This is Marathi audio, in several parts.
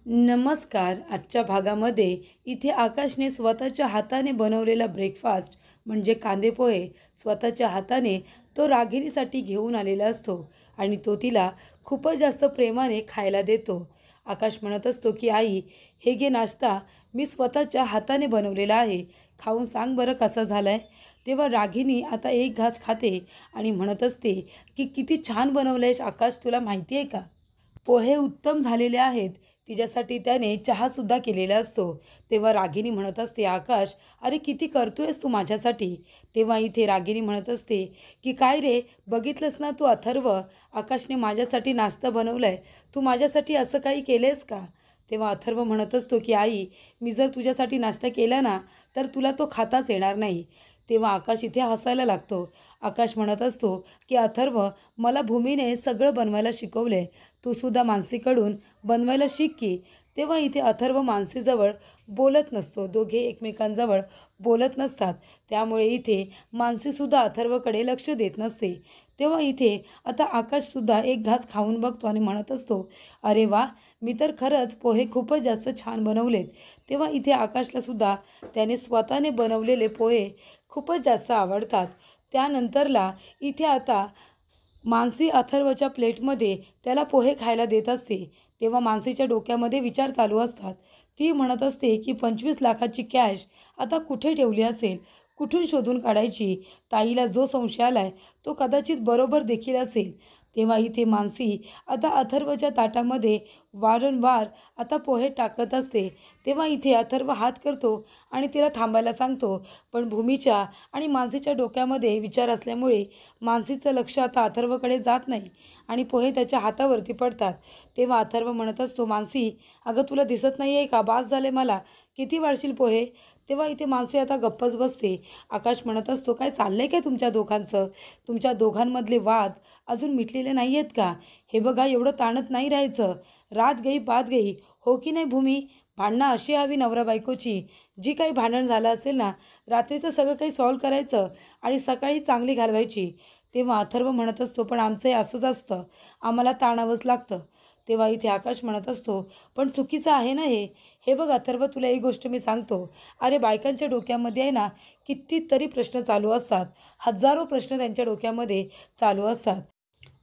नमस्कार. आजच्या भागामध्ये इथे आकाशने स्वतःच्या हाताने बनवलेला ब्रेकफास्ट म्हणजे कांदे पोहे स्वतःच्या हाताने तो रागिणीसाठी घेऊन आलेला असतो आणि तो तिला खूपच जास्त प्रेमाने खायला देतो. आकाश म्हणत असतो की आई, हे घे नाश्ता, मी स्वतःच्या हाताने बनवलेला आहे, खाऊन सांग बरं कसा झालाय. तेव्हा रागिनी आता एक घास खाते आणि म्हणत असते की किती छान बनवलंयस आकाश, तुला माहिती आहे का. पोहे उत्तम झालेले आहेत. तिच्यासाठी त्याने चहासुद्धा केलेला असतो. तेव्हा रागिनी म्हणत असते, आकाश, अरे किती करतोयस तू माझ्यासाठी. तेव्हा इथे रागिनी म्हणत असते की काय रे, बघितलंस ना तू अथर्व, आकाशने माझ्यासाठी नाश्ता बनवलाय, तू माझ्यासाठी असं काही केलंयस का. तेव्हा अथर्व म्हणत असतो की आई, मी जर तुझ्यासाठी नाश्ता केला ना तर तुला तो खाताच येणार नाही. तेव्हा आकाश इथे हसायला लागतो. आकाश म्हणत असतो की अथर्व, मला भूमीने सगळं बनवायला शिकवलंय, तू सुद्धा मानसीकडून बनवायला शिक की. तेव्हा इथे अथर्व मानसीजवळ बोलत नसतो, दोघे एकमेकांजवळ बोलत नसतात. त्यामुळे इथे मानसीसुद्धा अथर्वकडे लक्ष देत नसते. तेव्हा इथे आता आकाशसुद्धा एक घास खाऊन बघतो आणि म्हणत असतो, अरे वा, मी तर खरंच पोहे खूपच जास्त छान बनवलेत. तेव्हा इथे आकाशलासुद्धा त्याने स्वतःने बनवलेले पोहे खूपच जास्त आवडतात. त्यानंतरला इथे आता मानसी अथर्वच्या प्लेटमध्ये त्याला पोहे खायला देत असते. तेव्हा मानसीच्या डोक्यामध्ये विचार चालू असतात. ती म्हणत असते की 25 लाखाची कॅश आता कुठे ठेवली असेल, कुठून शोधून काढायची. ताईला जो संशय आलाय तो कदाचित बरोबर देखील असेल. तेव्हा इथे मानसी आता अथर्वच्या ताटामध्ये वारंवार आता पोहे टाकत असते. तेव्हा इथे अथर्व हात करतो आणि तिला थांबायला सांगतो. पण भूमीच्या आणि मानसीच्या डोक्यामध्ये विचार असल्यामुळे मानसीचं लक्ष आता अथर्वकडे जात नाही आणि पोहे त्याच्या हातावरती पडतात. तेव्हा अथर्व म्हणत असतो, मानसी, अगं तुला दिसत नाही आहे का, बास झाले मला, किती वाढशील पोहे. तेव्हा इथे मानसी आता गप्पच बसते. आकाश म्हणत असतो, काय चाललंय काय तुमच्या दोघांचं, तुमच्या दोघांमधले वाद अजून मिटलेले नाही आहेत का. हे बघा, एवढं ताणत नाही राहायचं, रात गई बात गई, हो की नाही भूमी. भांडणं अशी हवी नवरा बायकोची, जी काही भांडण झालं असेल ना, रात्रीचं सगळं काही सॉल्व करायचं आणि सकाळी चांगली घालवायची. तेव्हा अथर्व म्हणत असतो, पण आमचं हे असंच असतं, आम्हाला ताणावंच लागतं. तेव्हा इथे आकाश म्हणत असतो, पण चुकीचं आहे ना हे. हे बघ अथर्व, तुला एक गोष्ट मी सांगतो, अरे बायकांच्या डोक्यामध्ये आहे ना कितीतरी प्रश्न चालू असतात, हजारो प्रश्न त्यांच्या डोक्यामध्ये चालू असतात.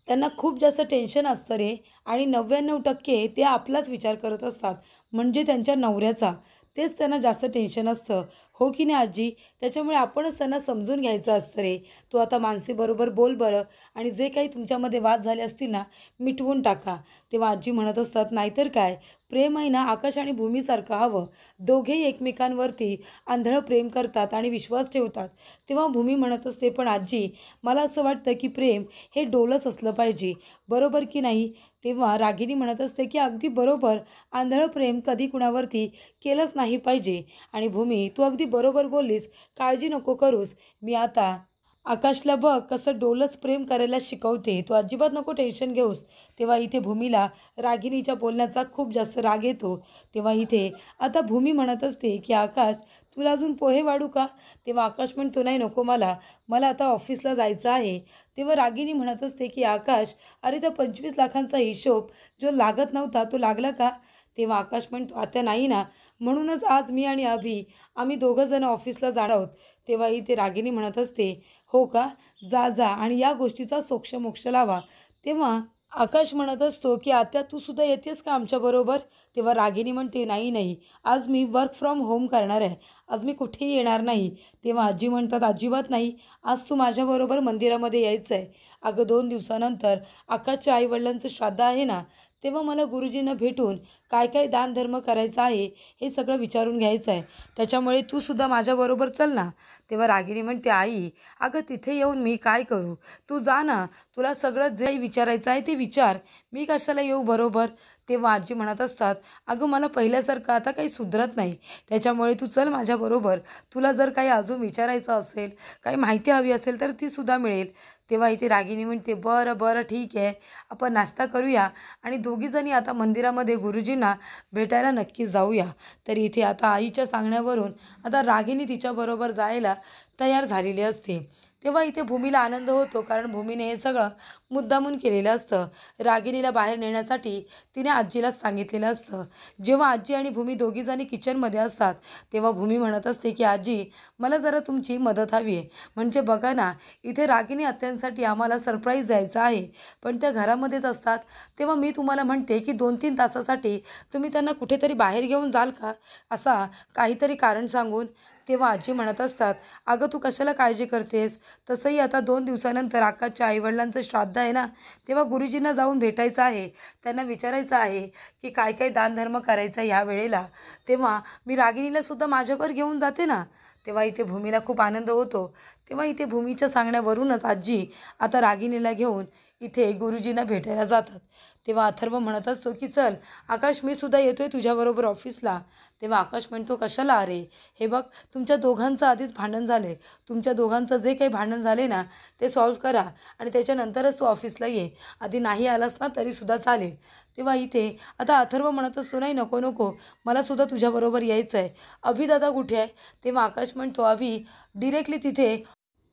त्यांना खूप जास्त टेन्शन असतं रे, आणि 99% ते आपलाच विचार करत असतात, म्हणजे त्यांच्या नवऱ्याचा. तेच त्यांना जास्त टेन्शन असतं, हो की नाही आजी. त्याच्यामुळे आपणच त्यांना समजून घ्यायचं असतं रे. तू आता मानसीबरोबर बोल बरं, आणि जे काही तुमच्यामध्ये वाद झाले असतील ना, मिटवून टाका. तेव्हा आजी म्हणत असतात, नाहीतर काय, प्रेम आहे ना आकाश आणि भूमीसारखं हवं. दोघेही एकमेकांवरती आंधळं प्रेम करतात आणि विश्वास ठेवतात. तेव्हा भूमी म्हणत असते, पण आजी, मला असं वाटतं की प्रेम हे डोलच असलं पाहिजे, बरोबर की नाही. तेव्हा रागिनी म्हणत असते की अगदी बरोबर, आंधळं प्रेम कधी कुणावरती केलंच नाही पाहिजे. आणि भूमी, तू अगदी बरोबर बोललीस, काळजी नको करूस, मी आता आकाशला बघ कसं डोलच प्रेम करायला शिकवते, तू अजिबात नको टेन्शन घेऊस. तेव्हा इथे भूमीला रागिनीच्या बोलण्याचा खूप जास्त राग येतो. तेव्हा इथे आता भूमी म्हणत असते की आकाश, तुला अजून पोहे वाढू का. तेव्हा आकाश म्हणतो, नाही नको, मला मला आता ऑफिसला जायचं आहे. तेव्हा रागिनी म्हणत असते की आकाश, अरे त्या 25 लाखांचा हिशोब जो लागत नव्हता तो लागला का. तेव्हा आकाश म्हणतो, आता नाही ना, म्हणूनच आज मी आणि अभि आम्ही दोघंजण ऑफिसला जाणार आहोत. तेव्हा इथे रागिनी म्हणत असते, हो का, जा जा आणि या गोष्टीचा सोक्षमोक्ष लावा. तेव्हा आकाश म्हणत असतो की आत्या, तू सुद्धा येतेस का आमच्याबरोबर. तेव्हा रागिनी म्हणते, नाही नाही, आज मी वर्क फ्रॉम होम करणार आहे, आज मी कुठेही येणार नाही. तेव्हा आजी म्हणतात, अजिबात नाही, आज तू माझ्याबरोबर मंदिरामध्ये यायचं आहे. अगं 2 दिवसानंतर आकाशच्या आईवडिलांचं श्राद्ध आहे ना, तेव्हा मला गुरुजींना भेटून काय काय दानधर्म करायचा आहे हे सगळं विचारून घ्यायचं आहे. त्याच्यामुळे तू सुद्धा माझ्याबरोबर चल ना. तेव्हा रागिनी म्हणते, आई, अगं तिथे येऊन मी काय करू, तू जा ना, तुला सगळं जे विचारायचं आहे ते विचार, मी कशाला येऊ बरोबर. तेव्हा आजी म्हणत असतात, अगं मला पहिल्यासारखं आता काही सुधरत नाही, त्याच्यामुळे तू चल माझ्याबरोबर, तुला जर काही अजून विचारायचं असेल, काही माहिती हवी असेल तर ती सुद्धा मिळेल. तेव्हा इथे रागिनी म्हणते, बरं बरं ठीक आहे, आपण नाश्ता करूया आणि दोघीजणी आता मंदिरामध्ये गुरुजींना भेटायला नक्कीच जाऊया. तर इथे आता आईच्या सांगण्यावरून आता रागिनी तिच्याबरोबर जायला तयार झालेली असते. तेव्हा इथे भूमीला आनंद होतो, कारण भूमीने हे सगळं मुद्दामून केलेलं असतं. रागिणीला बाहेर नेण्यासाठी तिने आजीलाच सांगितलेलं असतं. जेव्हा आजी आणि भूमी दोघीजणी किचनमध्ये असतात तेव्हा भूमी म्हणत असते की आजी, मला जरा तुमची मदत हवी आहे. म्हणजे बघा ना, इथे रागिणी आत्यांसाठी आम्हाला सरप्राईज द्यायचा आहे, पण त्या घरामध्येच असतात. तेव्हा मी तुम्हाला म्हणते की 2-3 तासासाठी तुम्ही त्यांना कुठेतरी बाहेर घेऊन जाल का, असा काहीतरी कारण सांगून. तेव्हा आजी म्हणत असतात, अगं तू कशाला काळजी करतेस, तसंही आता 2 दिवसानंतर आकाशच्या आईवडिलांचं श्राद्ध आहे ना, तेव्हा गुरुजींना जाऊन भेटायचं आहे, त्यांना विचारायचं आहे की काय काय दानधर्म करायचा ह्या वेळेला. तेव्हा मी रागिणीलासुद्धा माझ्यावर घेऊन जाते ना. तेव्हा इथे भूमीला खूप आनंद होतो. तेव्हा इथे भूमीच्या सांगण्यावरूनच आजी आता रागिणीला घेऊन इथे गुरुजींना भेटायला जातात. तेव्हा अथर्व म्हणत असतो की चल आकाश, मी सुद्धा येतोय तुझ्याबरोबर ऑफिसला. तेव्हा आकाश म्हणतो, कशाला अरे, हे बघ तुमच्या दोघांचं आधीच भांडण झाले, तुमच्या दोघांचं जे काही भांडण झाले ना ते सॉल्व्ह करा आणि त्याच्यानंतरच तू ऑफिसला ये. आधी नाही आलास ना तरीसुद्धा चालेल. तेव्हा इथे आता अथर्व म्हणत असतो, नाही नको नको, मला सुद्धा तुझ्याबरोबर यायचं आहे. अभिदादा कुठे आहे? तेव्हा आकाश म्हणतो, अभि डिरेक्टली तिथे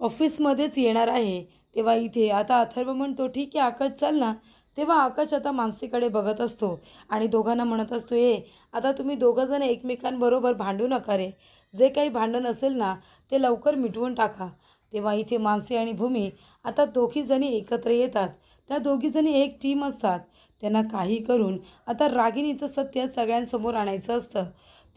ऑफिसमध्येच येणार आहे. तेव्हा इथे आता अथर्व म्हणतो, ठीक आहे आकाश, चल ना. तेव्हा आकाश आता मानसीकडे बघत असतो आणि दोघांना म्हणत असतो, आता तुम्ही दोघंजण एकमेकांबरोबर भांडू नका रे, जे काही भांडण असेल ना ते लवकर मिटवून टाका. तेव्हा इथे मानसी आणि भूमी आता दोघीजणी एकत्र येतात. त्या दोघीजणी एक टीम असतात. त्यांना काही करून आता रागिणीचं सत्य सगळ्यांसमोर आणायचं असतं.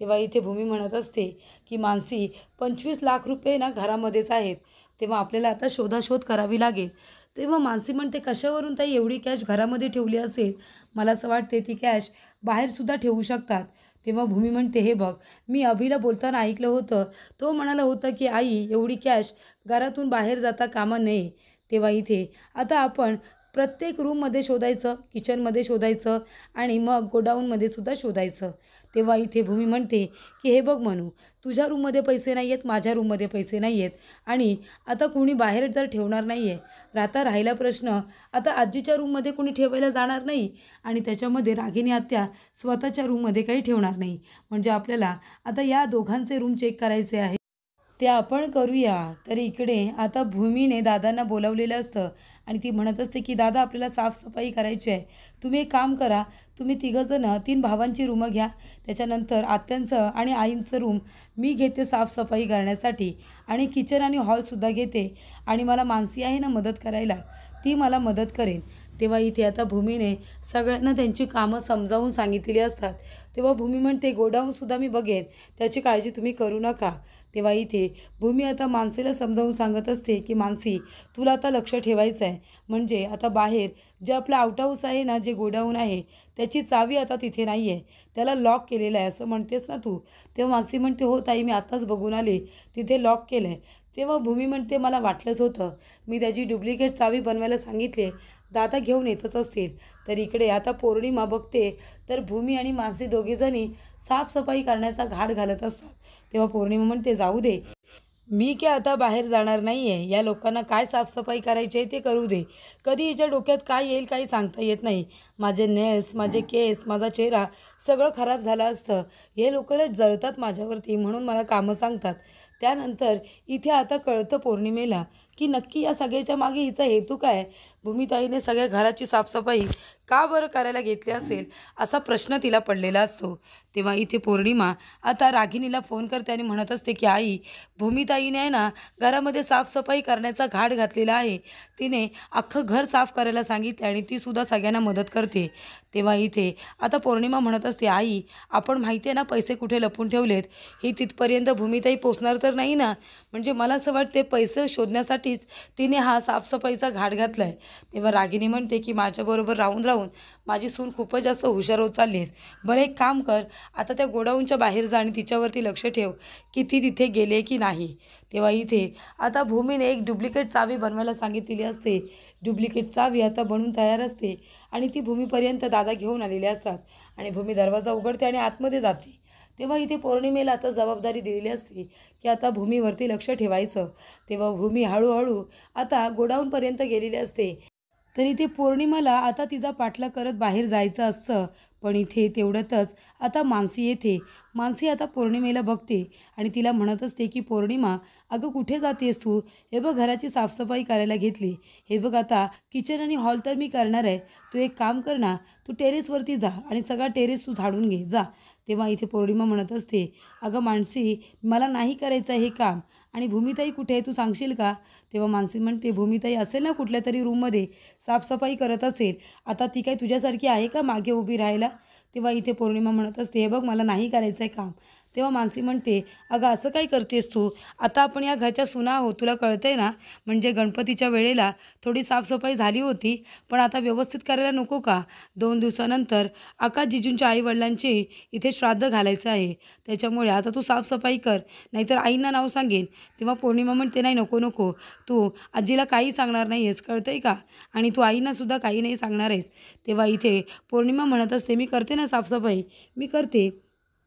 तेव्हा इथे भूमी म्हणत असते की मानसी, 25 लाख रुपये ना घरामध्येच आहेत, तेव्हा आपल्याला आता शोधाशोध करावी लागेल. तेव्हा मानसी म्हणते, कशावरून ताई एवढी कॅश घरामध्ये ठेवली असेल, मला असं वाटते ती कॅश बाहेरसुद्धा ठेवू शकतात. तेव्हा भूमी म्हणते, हे बघ, मी अभिला बोलताना ऐकलं होतं, तो म्हणाला होता की आई, एवढी कॅश घरातून बाहेर जाता कामा नये. तेव्हा इथे आता आपण प्रत्येक रूममध्ये शोधायचं, किचनमध्ये शोधायचं आणि मग गोडाऊनमध्ये सुद्धा शोधायचं. तेव्हा इथे भूमी म्हणते की हे बघ मनू, तुझ्या रूममध्ये पैसे नाही आहेत, माझ्या रूममध्ये पैसे नाही आहेत आणि आता कोणी बाहेर जर ठेवणार नाही आहे, आता राहिला प्रश्न, आता आजीच्या रूममध्ये कोणी ठेवायला जाणार नाही आणि त्याच्यामध्ये रागिणी आत्या स्वतःच्या रूममध्ये काही ठेवणार नाही. म्हणजे आपल्याला आता या दोघांचे रूम चेक करायचे आहे, ते आपण करूया. तर इकडे आता भूमीने दादांना बोलावलेलं असतं आणि ती म्हणत असते की दादा, आपल्याला साफसफाई करायची आहे. तुम्ही एक काम करा, तुम्ही तिघंजणं 3 भावांची रूमं घ्या, त्याच्यानंतर आत्यांचं आणि आईंचं रूम मी घेते साफसफाई करण्यासाठी आणि किचन आणि हॉलसुद्धा घेते आणि मला मानसी आहे ना मदत करायला, ती मला मदत करेन. तेव्हा इथे आता भूमीने सगळ्यांना त्यांची कामं समजावून सांगितलेली असतात. तेव्हा भूमी म्हणते, गोडाऊनसुद्धा मी बघेन, त्याची काळजी तुम्ही करू नका. तेव्हा इथे भूमी आता मानसीला समजावून सांगत असते की मानसी, तुला आता लक्ष ठेवायचं आहे. म्हणजे आता बाहेर जे आपलं आउट हाऊस आहे ना, जे गोडाऊन आहे, त्याची चावी आता तिथे नाही आहे, त्याला लॉक केलेलं आहे असं म्हणतेस ना तू. तेव्हा मानसी म्हणते, हो ताई, मी आत्ताच बघून आले, तिथे लॉक केलं आहे. तेव्हा भूमी म्हणते, मला वाटलंच होतं, मी त्याची डुप्लिकेट चावी बनवायला सांगितले, दादा घेऊन येतच असतील. तर इकडे आता पौर्णिमा बघते तर भूमी आणि मानसी दोघीजणी साफसफाई करण्याचा घाट घालत असतात. तेव्हा पौर्णिमा म्हणते, जाऊ दे, मी काय आता बाहेर जाणार नाही आहे, या लोकांना काय साफसफाई करायची आहे ते करू दे. कधी हिच्या डोक्यात काय येईल काही सांगता येत नाही. माझे नेल्स, माझे केस, माझा चेहरा सगळं खराब झालं असतं, हे लोकांना जळतात माझ्यावरती म्हणून मला कामं सांगतात. त्यानंतर इथे आता कळतं पौर्णिमेला की नक्की या सगळ्याच्या मागे हिचा हेतू काय. भूमिताईने सगळ्या घराची साफसफाई का बरं करायला घेतली असेल असा प्रश्न तिला पडलेला असतो. तेव्हा इथे पौर्णिमा आता रागिणीला फोन करते आणि म्हणत असते की आई, भूमिताईने आहे ना घरामध्ये साफसफाई करण्याचा घाट घातलेला आहे, तिने अख्खं घर साफ करायला सांगितलं आणि तीसुद्धा सगळ्यांना मदत करते. तेव्हा इथे आता पौर्णिमा म्हणत असते, आई, आपण माहिती आहे ना पैसे कुठे लपून ठेवलेत, ही तिथपर्यंत भूमिताई पोचणार तर नाही ना. म्हणजे मला असं वाटते पैसे शोधण्यासाठीच तिने हा साफसफाईचा घाट घातला आहे. तेव्हा रागिणी म्हणते की माझ्याबरोबर राहून राहून माझी सून खूपच जास्त हुशार होत चालली आहेस. बरं एक काम कर, आता त्या गोडाऊनच्या बाहेर जा आणि तिच्यावरती लक्ष ठेव की ती तिथे गेले की नाही. तेव्हा इथे आता भूमीने एक डुप्लिकेट चावी बनवायला सांगितलेली असते. डुप्लिकेट चावी आता बनवून तयार असते आणि ती भूमीपर्यंत दादा घेऊन आलेले असतात आणि भूमी दरवाजा उघडते आणि आतमध्ये जाते. तेव्हा इथे पौर्णिमेला आता जबाबदारी दिलेली असते की आता भूमीवरती लक्ष ठेवायचं. तेव्हा भूमी हळूहळू आता गोडाऊनपर्यंत गेलेली असते. तर इथे पौर्णिमाला आता तिचा पाठलाग करत बाहेर जायचं असतं, पण इथे तेवढ्यातच आता मानसी येते. मानसी आता पौर्णिमेला बघते आणि तिला म्हणत असते की पौर्णिमा, अगं कुठे जातेस तू? हे बघ घराची साफसफाई करायला घेतली. हे बघ आता किचन आणि हॉल तर मी करणार आहे. तू एक काम कर ना, तू टेरेसवरती जा आणि सगळा टेरेस तू झाडून घे जा. तेव्हा इथे पौर्णिमा म्हणत असते, अगं मानसी, मला नाही करायचं हे काम. आणि भूमिताई कुठे आहे तू सांगशील का? तेव्हा मानसी म्हणते, भूमिताई असेल ना कुठल्या तरी रूममध्ये साफसफाई करत असेल. आता ती काय तुझ्यासारखी आहे का मागे उभी राहायला? तेव्हा इथे पौर्णिमा म्हणत असते, हे बघ मला नाही करायचं आहे काम. तेव्हा मानसी म्हणते, अगं असं काय करतेस तू? आता आपण या घरच्या सुना आहोत, तुला कळतंय ना? म्हणजे गणपतीच्या वेळेला थोडी साफसफाई झाली होती, पण आता व्यवस्थित करायला नको का? 2 दिवसानंतर आकाश जिजूंच्या आईवडिलांचे इथे श्राद्ध घालायचं आहे. त्याच्यामुळे आता तू साफसफाई कर, नाहीतर आईंना नाव सांगेन. तेव्हा पौर्णिमा म्हणते, नाही नको नको, तू आजीला काही सांगणार नाही आहेस, कळतंय का? आणि तू आईंनासुद्धा काही नाही सांगणार आहेस. तेव्हा इथे पौर्णिमा म्हणत असते, मी करते ना साफसफाई, मी करते.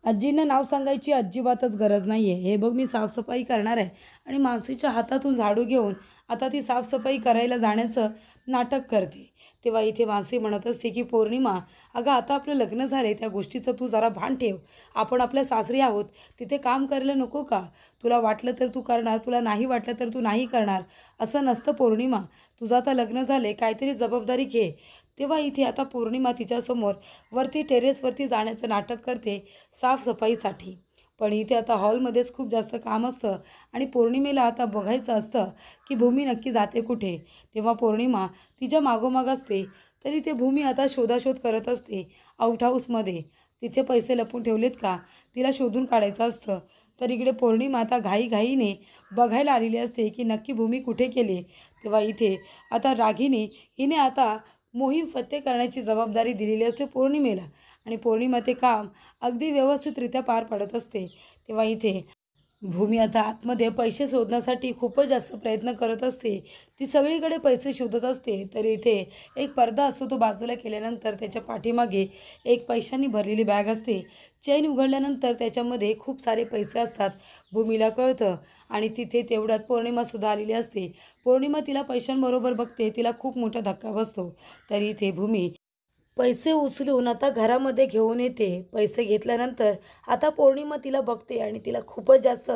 आजींना नाव सांगायची अजिबातच गरज नाही आहे. हे बघ मी साफसफाई करणार आहे. आणि मानसीच्या हातातून झाडू घेऊन आता ती साफसफाई करायला जाण्याचं नाटक करते. तेव्हा इथे मानसी म्हणत असते की पौर्णिमा, अगं आता आपलं लग्न झालं आहे, त्या गोष्टीचं तू जरा भान ठेव. आपण आपल्या सासरी आहोत, तिथे काम करायला नको का? तुला वाटलं तर तू करणार, तुला नाही वाटलं तर तू नाही करणार. असं नसतं पौर्णिमा. तुझं आता लग्न झालं आहे, काहीतरी जबाबदारी घे. तेव्हा इथे आता पौर्णिमा तिच्यासमोर वरती टेरेसवरती जाण्याचं नाटक करते साफसफाईसाठी. पण इथे आता हॉलमध्येच खूप जास्त काम असतं आणि पौर्णिमेला आता बघायचं असतं की भूमी नक्की जाते कुठे. तेव्हा पौर्णिमा तिच्या मागोमाग असते. तरी ते भूमी आता शोधाशोध करत असते आउट हाऊसमध्ये. तिथे पैसे लपून ठेवलेत का, तिला शोधून काढायचं असतं. तर इकडे पौर्णिमा आता घाईघाईने बघायला आलेली असते की नक्की भूमी कुठे गेली. तेव्हा इथे आता रागिनी हिने आता मोहीम फत्ते करण्याची जबाबदारी दिलेली असते पौर्णिमेला. आणि पौर्णिमा ते काम अगदी व्यवस्थितरित्या पार पाडत असते. तेव्हा इथे भूमी आता आतमध्ये पैसे शोधण्यासाठी खूपच जास्त प्रयत्न करत असते. ती सगळीकडे पैसे शोधत असते. तर इथे एक पडदा असतो, तो बाजूला केल्यानंतर त्याच्या पाठीमागे एक पैशांनी भरलेली बॅग असते. चेन उघडल्यानंतर त्याच्यामध्ये खूप सारे पैसे असतात. भूमीला कळतं आणि तिथे तेवढ्यात पौर्णिमासुद्धा आलेली असते. पौर्णिमा तिला पैशांबरोबर बघते, तिला खूप मोठा धक्का बसतो. तर इथे भूमी पैसे उचलून आता घरामध्ये घेऊन येते. पैसे घेतल्यानंतर आता पौर्णिमा तिला बघते आणि तिला खूपच जास्त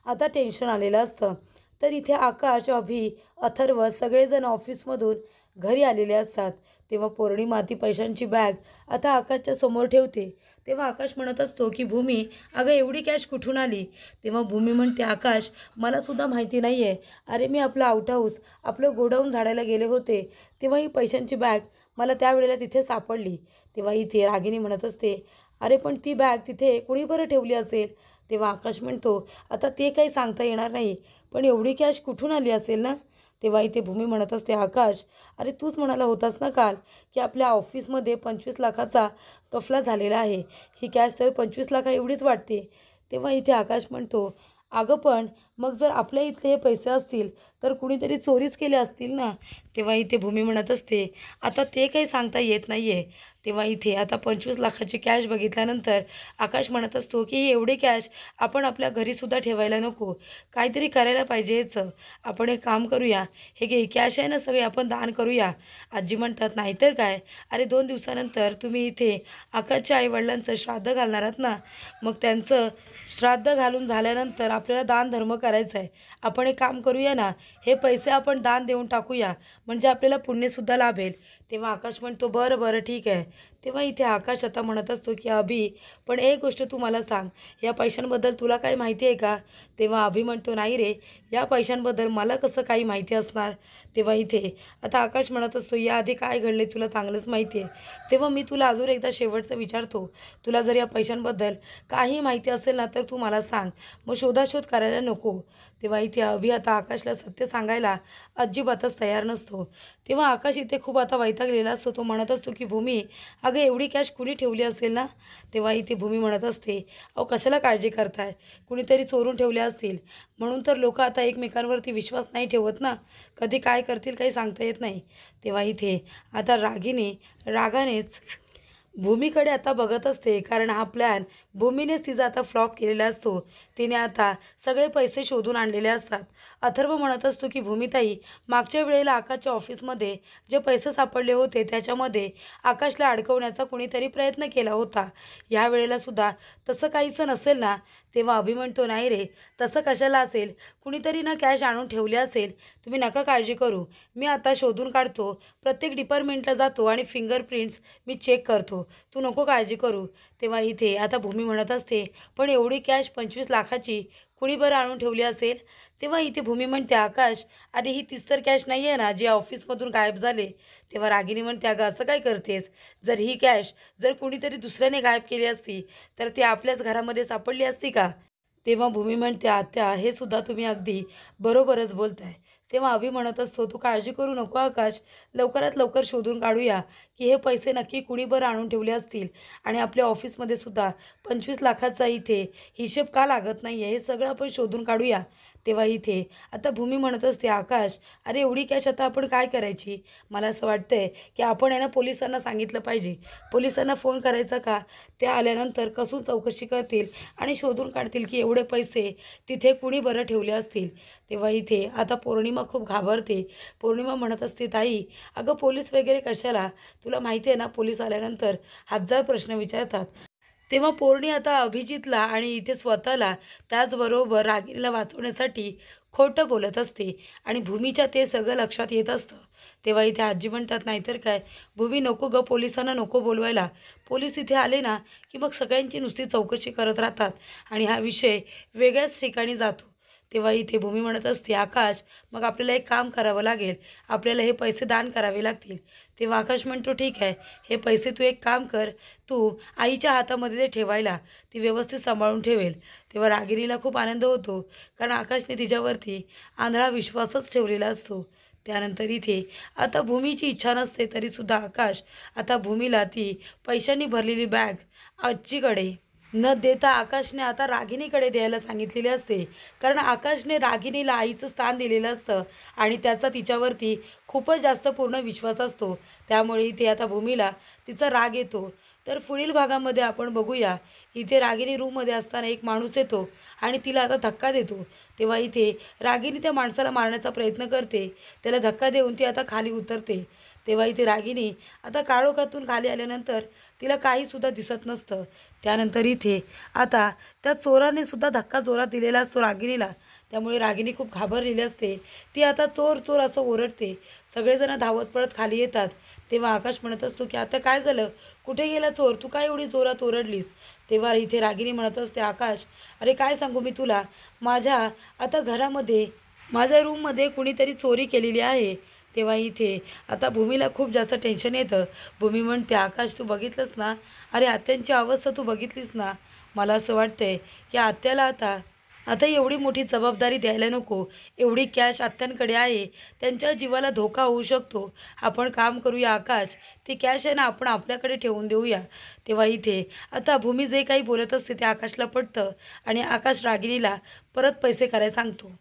आता टेन्शन आलेलं असतं. तर इथे आकाश, अभि, अथर्व सगळेजण ऑफिसमधून घरी आलेले असतात. तेव्हा पौर्णिमा ती पैशांची बॅग आता आकाशच्या समोर ठेवते. तेव्हा आकाश म्हणत असतो की भूमी, अगं एवढी कॅश कुठून आली? तेव्हा भूमी म्हणते, आकाश मलासुद्धा माहिती नाही आहे. अरे मी आपलं आउट हाऊस, आपलं गोडाऊन झाडायला गेले होते, तेव्हा ही पैशांची बॅग मला त्यावेळेला तिथे सापडली. तेव्हा इथे रागिनी म्हणत असते, अरे पण ती बॅग तिथे कुणी बरं ठेवली असेल? तेव्हा आकाश म्हणतो, आता ते काही सांगता येणार नाही, पण एवढी कॅश कुठून आली असेल ना? तेव्हा इथे भूमी म्हणत असते, आकाश अरे तूच म्हणाला होतास ना काल की आपल्या ऑफिसमध्ये 25 लाखाचा कफला झालेला आहे. ही कॅश तर 25 लाखा एवढीच वाटते. तेव्हा इथे आकाश म्हणतो, अगं पण मग जर आपल्या इथले हे पैसे असतील तर कुणीतरी चोरीच केले असतील ना? तेव्हा इथे भूमी म्हणत असते, आता ते काही सांगता येत नाही आहे. तेव्हा इथे आता 25 लाखाची कॅश बघितल्यानंतर आकाश म्हणत असतो की ही एवढी कॅश आपण आपल्या घरीसुद्धा ठेवायला नको, काहीतरी करायला पाहिजे याचं. आपण एक काम करूया, हे घे कॅश आहे ना सगळे आपण दान करूया. आजी म्हणतात, नाहीतर काय, अरे 2 दिवसानंतर तुम्ही इथे आकाशच्या आईवडिलांचं श्राद्ध घालणार आहात ना, मग त्यांचं श्राद्ध घालून झाल्यानंतर आपल्याला दान धर्म करायचा आहे. आपण एक काम करूया ना, हे पैसे आपण दान देऊन टाकूया, म्हणजे आपल्याला पुण्यसुद्धा लाभेल. तेव्हा आकाश म्हणतो, बरं बरं ठीक आहे. तेव्हा इथे आकाश आता म्हणत असतो की अभि, पण एक गोष्ट तू मला सांग, या पैशांबद्दल तुला काही माहिती आहे का? तेव्हा अभि म्हणतो, नाही रे, या पैशांबद्दल मला कसं काही माहिती असणार? तेव्हा इथे आता आकाश म्हणत असतो, याआधी काय घडले तुला चांगलंच माहिती आहे. तेव्हा मी तुला अजून एकदा शेवटचं विचारतो, तुला जर या पैशांबद्दल काही माहिती असेल ना तर तू मला सांग, मग शोधाशोध करायला नको. तेव्हा इथे अभि आता आकाशला सत्य सांगायला अजिबातच तयार नसतो. तेव्हा आकाश इथे खूप आता वैतागलेला असतो. तो म्हणत असतो की भूमी, अगं एवढी कॅश कुणी ठेवली असेल ना? तेव्हा इथे भूमी म्हणत असते, अहो कशाला काळजी करताय, कुणीतरी चोरून ठेवले असतील. म्हणून तर लोक आता एकमेकांवरती विश्वास नाही ठेवत ना, कधी काय करतील काही सांगता येत नाही. तेव्हा इथे आता रागानेच भूमीकडे आता बघत असते, कारण हा प्लॅन भूमीनेच तिचा आता फ्लॉप केलेला असतो. तिने आता सगळे पैसे शोधून आणलेले असतात. अथर्व म्हणत असतो की भूमिताई, मागच्या वेळेला आकाशच्या ऑफिसमध्ये जे पैसे सापडले होते त्याच्यामध्ये आकाशला अडकवण्याचा कुणीतरी प्रयत्न केला होता. या वेळेला सुद्धा तसं काहीसं नसेल ना? तेव्हा अभि म्हणतो, नाही रे, तसं कशाला असेल, कुणीतरी ना कॅश आणून ठेवली असेल. तुम्ही नका काळजी करू, मी आता शोधून काढतो, प्रत्येक डिपार्टमेंटला जातो आणि फिंगरप्रिंट्स मी चेक करतो. तू नको काळजी करू. तेव्हा इथे आता भूमी म्हणत असते, पण एवढी कॅश 25 लाखाची कुणी बरं आणून ठेवली असेल? तेव्हा इथे भूमी म्हणते, आकाश, अरे ही तीच तर कॅश नाही आहे ना जी ऑफिसमधून गायब झाले. तेव्हा रागिनी म्हणते, अगं असं काय करतेस? जर ही कॅश जर कुणीतरी दुसऱ्याने गायब केली असती तर ती आपल्याच घरामध्ये सापडली असती का? तेव्हा भूमी म्हणते, आत्या, हे सुद्धा तुम्ही अगदी बरोबरच बोलताय. तेव्हा अभि म्हणत असतो, तू काळजी करू नको आकाश, लवकरात लवकर शोधून काढूया की हे पैसे नक्की कुणी बरं आणून ठेवले असतील. आणि आपल्या ऑफिसमध्ये सुद्धा 25 लाखाचा इथे हिशेब का लागत नाही आहे, हे सगळं आपण शोधून काढूया. तेव्हा इथे आता भूमी म्हणत असते, आकाश, अरे एवढी कॅश आता आपण काय करायची? मला असं वाटतंय की आपण आहे ना पोलिसांना सांगितलं पाहिजे. पोलिसांना फोन करायचा का? ते आल्यानंतर कसून चौकशी करतील आणि शोधून काढतील की एवढे पैसे तिथे कुणी बरं ठेवले असतील. तेव्हा इथे आता पौर्णिमा खूप घाबरते. पौर्णिमा म्हणत असते, ताई, अगं पोलीस वगैरे कशाला? तुला माहिती आहे ना, पोलीस आल्यानंतर हजार प्रश्न विचारतात. तेव्हा पौर्णी आता अभिजितला आणि इथे स्वतःला त्याचबरोबर रागिनीला वाचवण्यासाठी खोटं बोलत असते आणि भूमीच्या ते सगळं लक्षात येत असतं. तेव्हा इथे आजी म्हणतात, नाहीतर काय, भूमी नको गं, पोलिसांना नको बोलवायला. पोलीस इथे आले ना की मग सगळ्यांची नुसती चौकशी करत राहतात आणि हा विषय वेगळ्याच ठिकाणी जातो. तेव्हा इथे भूमी म्हणत असते, आकाश, मग आपल्याला एक काम करावं लागेल, आपल्याला हे पैसे दान करावे लागतील. तेव्हा आकाश म्हणतो, ठीक आहे, हे पैसे तू एक काम कर, तू आईच्या हातामध्ये ते ठेवायला, ती व्यवस्थित सांभाळून ठेवेल. तेव्हा रागिणीला खूप आनंद होतो, कारण आकाशने तिच्यावरती आंधळा विश्वासच ठेवलेला असतो. त्यानंतर इथे आता भूमीची इच्छा नसते तरीसुद्धा आकाश आता भूमीला ती पैशांनी भरलेली बॅग आजीकडे न देता आकाशने आता रागिणीकडे द्यायला सांगितलेले असते, कारण आकाशने रागिणीला आईचं स्थान दिलेलं असतं आणि त्याचा तिच्यावरती खूपच जास्त पूर्ण विश्वास असतो. त्यामुळे इथे आता भूमीला तिचा राग येतो. तर पुढील भागामध्ये आपण बघूया, इथे रागिनी रूममध्ये असताना एक माणूस येतो आणि तिला आता धक्का देतो. तेव्हा इथे रागिनी त्या माणसाला मारण्याचा प्रयत्न करते, त्याला धक्का देऊन ती आता खाली उतरते. तेव्हा इथे रागिनी आता काळोखातून खाली आल्यानंतर तिला काहीसुद्धा दिसत नसतं. त्यानंतर इथे आता त्या चोराने सुद्धा धक्का जोरात दिलेला असतो रागिनीला. त्यामुळे रागिनी खूप घाबरलेली असते. ती आता चोर चोर असं ओरडते. सगळेजण धावत पळत खाली येतात. तेव्हा आकाश म्हणत असतो की आता काय झालं, कुठे गेला चोर, तू काय एवढी जोरात ओरडलीस? तेव्हा इथे रागिनी म्हणत असते, आकाश, अरे काय सांगू मी तुला, माझ्या आता घरामध्ये माझ्या रूममध्ये कुणीतरी चोरी केलेली आहे. तेव्हा इथे आता भूमीला खूप जास्त टेन्शन येतं. भूमी म्हणते, आकाश, तू बघितलंस ना, अरे आत्यांची अवस्था तू बघितलीस ना, मला असं वाटतंय की आत्याला आता आता एवढी मोठी जबाबदारी द्यायला नको. एवढी कॅश आत्यांकडे आहे, त्यांच्या जीवाला धोका होऊ शकतो. आपण काम करूया आकाश, ती कॅश आहे ना आपण आपल्याकडे ठेवून देऊया. तेव्हा इथे आता भूमी जे काही बोलत असते ते आकाशला पटतं आणि आकाश रागिणीला परत पैसे करायला सांगतो.